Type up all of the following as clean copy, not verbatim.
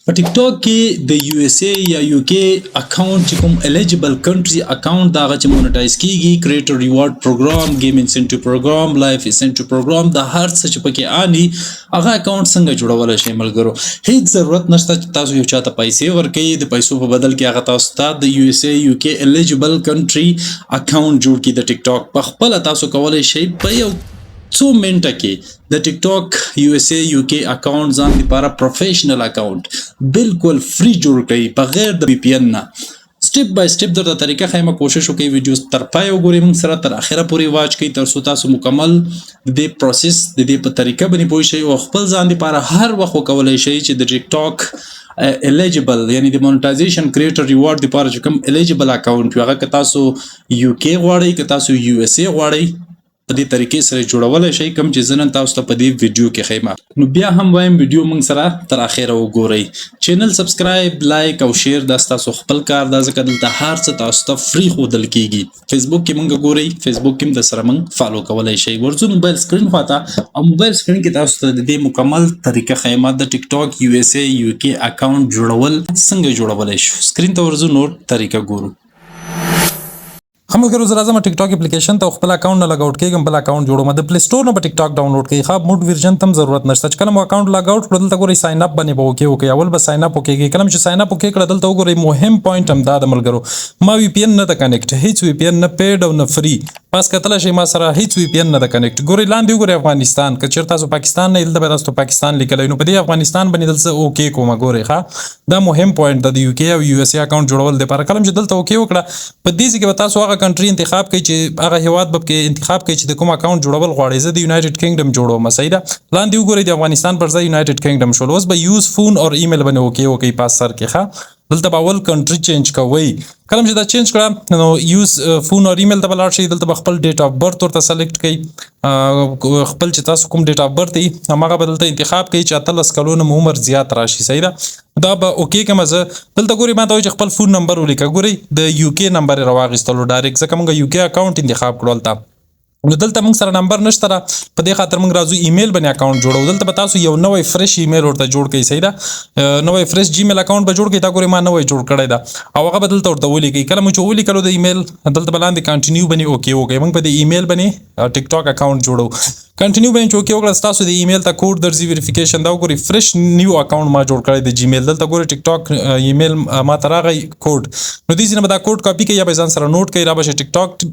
په ټیک ټاک کې د یو اس ای یا یو کې اکاونټ چې کوم الیجیبل کنټری اکاونټ دا چې مونټایز کیږي کریټر ریوارډ پروګرام گیم انسنټیو پروګرام لایف انسنټیو پروګرام د هر څه چې پکې آني هغه اکاونټ څنګه جوړول شي ملګرو هیڅ ضرورت نشته چې تاسو یو چاته پیسې ورکړئ د پیسو په بدل کې هغه تاسو ته د یو اس ای یو کې الیجیبل کنټری اکاونټ جوړ کړئ د ټیک ټاک په خپل تاسو کولای شئ په یو څو منټه کې د ټیک ټاک یو اس ای یو کې اکاونټ ځان لپاره پروفیشنل اکاونټ بالکل فری جوړ کړئ بغیر د وی پی ان نه سټپ بای سټپ درته طریقه خیمه کوشش وکړئ ویډیوز تر پای وګورئ موږ سره تر اخره پورې واچ کړئ تر څو تاسو مکمل د دې پروسس د دې په طریقه باندې پوه شئ او خپل ځان لپاره هر وخت وکولای شئ چې د ټیک ټاک الیجیبل یعنی د مونټایزیشن کریټر ریوارډ لپاره چې کوم الیجیبل اکاونټ هغه که تاسو یو کې غواړئ که تاسو یو اس ای غواړئ په دې طریقې سره جوړولای شئ کوم چې زنن تاسو ته په دې ویډیو کې خیمه نو بیا هم وایم ویډیو موږ سره تر اخره وګورئ چینل سبسکرایب لایک او شیر دا تاسو خپل کار دا ځکه دلته هر څه تاسو ته فری ښودل کیږي فیسبوک کې موږ ګورئ فیسبوک کې د سره موږ فالو کولای شئ ورځو موبایل سکرین خواته او موبایل سکرین کې تاسو ته د دې مکمل طریقه خیمه د ټیک ټاک یو اس ای یو کې اکاونټ جوړول څنګه جوړولای شو سکرین ته ورځو نور طریقه ګورو هم ګورو زه راځم ټیک ټاک اپلیکیشن ته خپل اکاونټ نه لګ اوټ کېږم بل اکاونټ جوړوم د پلی سٹور نه په ټیک ټاک ډاونلوډ کړئ خو موډ ورژن تم ضرورت نشته چې کله مو اکاونټ لګ اوټ کړل ته ګورئ ساين اپ باندې به وکي اول به ساين اپ وکيږي کله چې ساين اپ وکي کړل دلته وګورئ مهم پوینټ هم دا د ملګرو ما وی پی ان نه ته کنیکټ هیڅ وی پی ان نه پیډ او نه فری پس کتل شي ما سره هیڅ وی پی ان نه ته کنیکټ ګورئ لاندې وګورئ افغانستان که چیرته تاسو پاکستان نه دلته تاسو پاکستان لیکلای نو په دې افغانستان باندې دلته اوکي کوم ګورئ ښا دا مهم پوینټ د یو کې او یو اس ای اکاونټ جوړول د پر کلم چې دلته اوکي وکړه په دې کې تاسو هغه کنټری انتخاب کړئ چې هغه هیواد به کې انتخاب کړئ چې د کوم اکاونټ جوړول غواړئ زه د یونایټډ کینګډم جوړوم صحیح ده لاندې وګورئ د افغانستان پر ځای یونایټډ کینګډم شول اوس به یوز فون او ایمیل باندې اوکي وکي پاس سر کې ښا دلته به اول کنټری چینج کوئ کله چې دا چینج کړه نو یوز فون او ایمیل ته بلار شي دلته به خپل ډیټ اف برث ورته سلیکټ کړئ خپل چې تاسو کوم ډیټ اف برث دی هغه به دلته انتخاب کړئ چې 13 کلونو عمر زیات راشي صحیح ده دا به اوکي کوم زه دلته ګوري ما ته وایي چې خپل فون نمبر ولیکه ګوري د یو کې نمبر راواغستلو ډایرکټ ځکه موږ یو کې اکاونټ انتخاب کړل تا نو دلته موږ سره نمبر نشته په دې خاطر موږ راځو ایمیل باندې اکاونټ جوړو دلته به تاسو یو نوې فرش ایمیل ورته جوړ کړئ صحیح ده نوې فرش جیمیل اکاونټ به جوړ کړئ دا ګوري ما نوې جوړ کړی دا او هغه بدلته ورته ولیکئ کله مو چې ولیکلو د ایمیل دلته بلاندې کنټینیو باندې اوکي وکړئ موږ په دې ایمیل باندې ټیک ټاک اکاونټ جوړو کنټینیو باندې اوکي وکړه تاسو د ایمیل ته کوډ درځي ویریفیکیشن دا ګوري فرش نیو اکاونټ ما جوړ کړی د جیمیل دلته ګوري ټیک ټاک ایمیل ما تراغی کوډ نو دې ځنه به دا کوډ کاپی کړئ یا به ځان سره نوٹ کړئ را به ټیک ټاک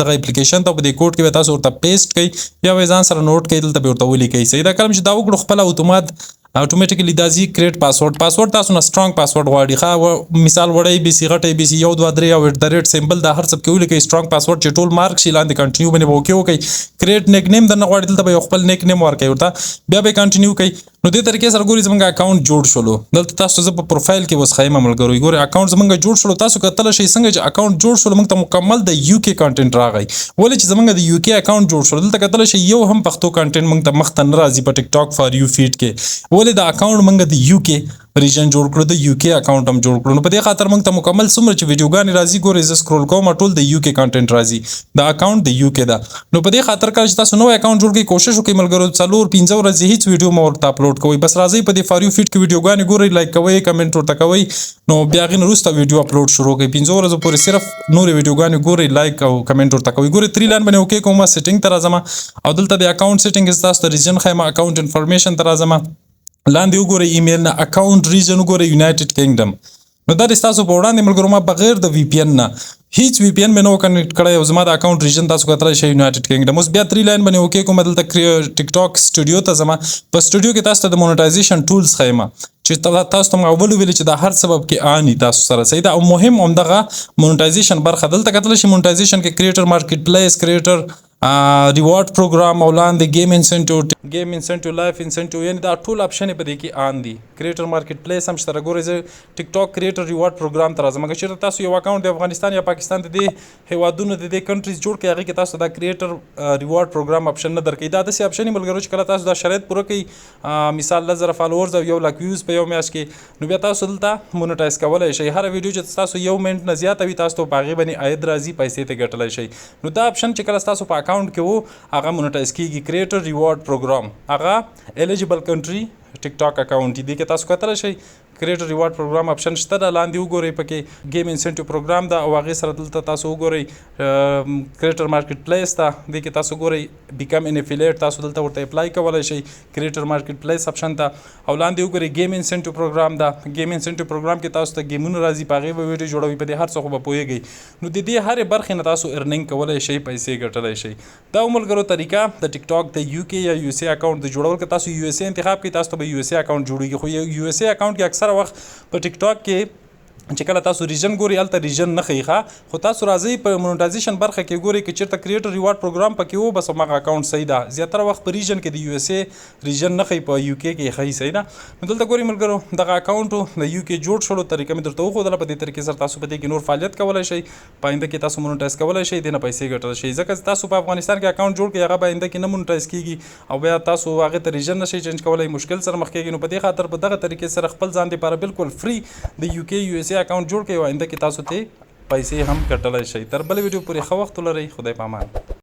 دغه اپلیکیشن ته په دې کوډ کې تاسو ورته پیسټ کړئ یا به ځان سره نوٹ کړئ دلته به ورته ولیکئ صحیح دا کلم چې دا وګړو خپل اتومات اتوماتیکلی دازي کریټ پاسورډ تاسو نه سترونګ پاسورډ غواړي ښه مثال وړئ بي سي غټي بي سي 1 2 3 او @ سیمبل دا هر څه کې ولیکئ سترونګ پاسورډ چې ټول مارک شي لاندې کنټینیو باندې وکي وکي کریټ نیک نیم د نه غواړي دلته به خپل نیک نیم ورکړئ ورته بیا به کنټینیو کوي نو دې طریقې سره ګوري زمونږ اکاونټ جوړ شولو دلته تاسو زه په پروفایل کې وس خایمه ملګرو ګوري اکاونټ زمونږ جوړ شولو تاسو کتل شي څنګه چې اکاونټ جوړ شولو موږ ته مکمل د یو کې کنټینټ راغی ولې چې زمونږ د یو کې اکاونټ جوړ شولو دلته کتل شي یو هم پښتو کنټینټ موږ ته مخ ته ناراضي په ټیک ټاک فار یو فیډ کې ولې د اکاونټ موږ د یو کې ریجن جوړ کړو د یو کې اکاونټ هم جوړ کړو نو په دې خاطر موږ ته مکمل څومره چې ویډیوګانې راځي ګورئ زه سکرول کوم ټول د یو کې کنټینټ راځي د اکاونټ د یو کې دا نو په دې خاطر کله چې تاسو نو اکاونټ جوړ کړئ کوشش وکړئ ملګرو 4-5 ورځې هیڅ ویډیو مو ورته اپلوډ کوئ بس راځئ په دې فار یو فیډ کې ویډیوګانې ګورئ لایک کوئ کمنټ ورته کوئ نو بیا غین وروسته ویډیو اپلوډ شروع کړئ 5 ورځې پورې صرف نور ویډیوګانې ګورئ لایک او کمنټ ورته کوئ ګورئ 3 لاین باندې اوکې کوم سیټینګ ته راځم او دلته د اکاونټ سیټینګ تاسو ته ریجن خیمه اکاونټ انفارمیشن ته راځم لاندې وګورئ ایمیل نه اکاونټ ریجن وګورئ یونایټډ کینګډم نو دا تاسو په وړاندې ملګرو ما بغیر د وی پی ان نه هیڅ وی پی ان مې نو کنیکټ کړی او زما د اکاونټ ریجن تاسو کتلی شئ یونایټډ کینګډم اوس بیا 3 لاین باندې اوکې کوم دلته ټیک ټاک سټوډیو ته ځم په سټوډیو کې تاسو ته د مونټایزیشن ټولز ښیم چې تاسو ته اول ویل چې د هر سبب کې آنی تاسو سره صحیح ده او مهم همدغه مونټایزیشن برخه دلته کتلی شئ مونټایزیشن کې کریټر مارکیټ پلیس کریټر ریوارډ پروګرام او لاندې گیم انسنټیو لایف انسنټیو یعنی دا ټول اپشن په دې کې آن دي کریټر مارکیټ پلیس هم شته ګورئ زه ټیک ټاک کریټر ریوارډ پروګرام ته راځم چې تاسو یو اکاونټ د افغانستان یا پاکستان د دې هیوادونو د دې کنټریز جوړ کړئ هغه کې تاسو دا کریټر ریوارډ پروګرام اپشن نه درکې دا داسې اپشن ملګرو چې کله تاسو دا شرایط پوره کړئ مثال 1000 فالوورز او 1 لک ویوز په یو میاشت کې نو بیا تاسو دلته مونټایز کولای شئ هر ویډیو چې تاسو یو منټ نه زیات وي تاسو په هغه باندې عاید راځي پیسې ته ګټلای شئ نو دا اپشن چې کله تاسو په اکاونټ کې هغه مونټایز کیږي کریټر ریوارډ پروګرام هغه الیجیبل کنټری ټیک ټاک اکاونټ دی کې تاسو کتلی شئ کریټر ریوارډ پروګرام اپشن شته دا لاندې وګورئ پکې گیم انسنټیو پروګرام دا او هغې سره دلته تاسو وګورئ کریټر مارکیټ پلیس ته دې کې تاسو ګورئ بیکم ان افیلیټ تاسو دلته ورته اپلای کولی شئ کریټر مارکیټ پلیس اپشن ته او لاندې وګورئ گیم انسنټیو پروګرام دا گیم انسنټیو پروګرام کې تاسو ته گیمونه راځي په هغې به ویډیو جوړوي په دې هر څه خو به پوهېږئ نو د دې هرې برخې نه تاسو ارننګ کولی شئ پیسې ګټلی شئ دا ملګرو طریقه د ټیک ټاک د یو کې یا یو اس اے اکاونټ د جوړول که تاسو یو اس اے انتخاب کړئ تاسو ته به یو اس اے اکاونټ جوړېږي خو یو اس اے اکاونټ کې اکثره وخت په ټیک ټاک کې چې کله تاسو ریجن ګورئ هلته ریجن نه ښیي ښه خو تاسو راځئ په مونټایزیشن برخه کې ګورئ که چېرته کریټر ریوارډ پروګرام پکې و بس هماغه اکاونټ صحیح ده زیاتره وخت په ریجن کې د یو اس اے ریجن نه ښیي په یو کې کې ښیي صحیح ده نو دلته ګورئ ملګرو دغه اکاونټ د یو کې جوړ شولو طریقه مې درته وښودله په دې طریقې سره تاسو په دې کې نور فعالیت کولی شئ په آینده کې تاسو مونټایز کولی شئ دې نه پیسې ګټلی شئ ځکه چې تاسو په افغانستان کې اکاونټ جوړ کړئ هغه به آینده کې نه مونټایز کېږي او بیا تاسو هغې ته ریجن نه شئ چینج کولی مشکل سره مخ کېږي نو په دې خاطر په دغه طریقې سره خپل ځان دپاره بالکل فری د یو کې یو اس اے اکاونټ جوړ کړئ او آینده کې تاسو ته پیسې هم ګټلی شئ تر بلې ویډیو پورې ښه وخت ولرئ خدای په امان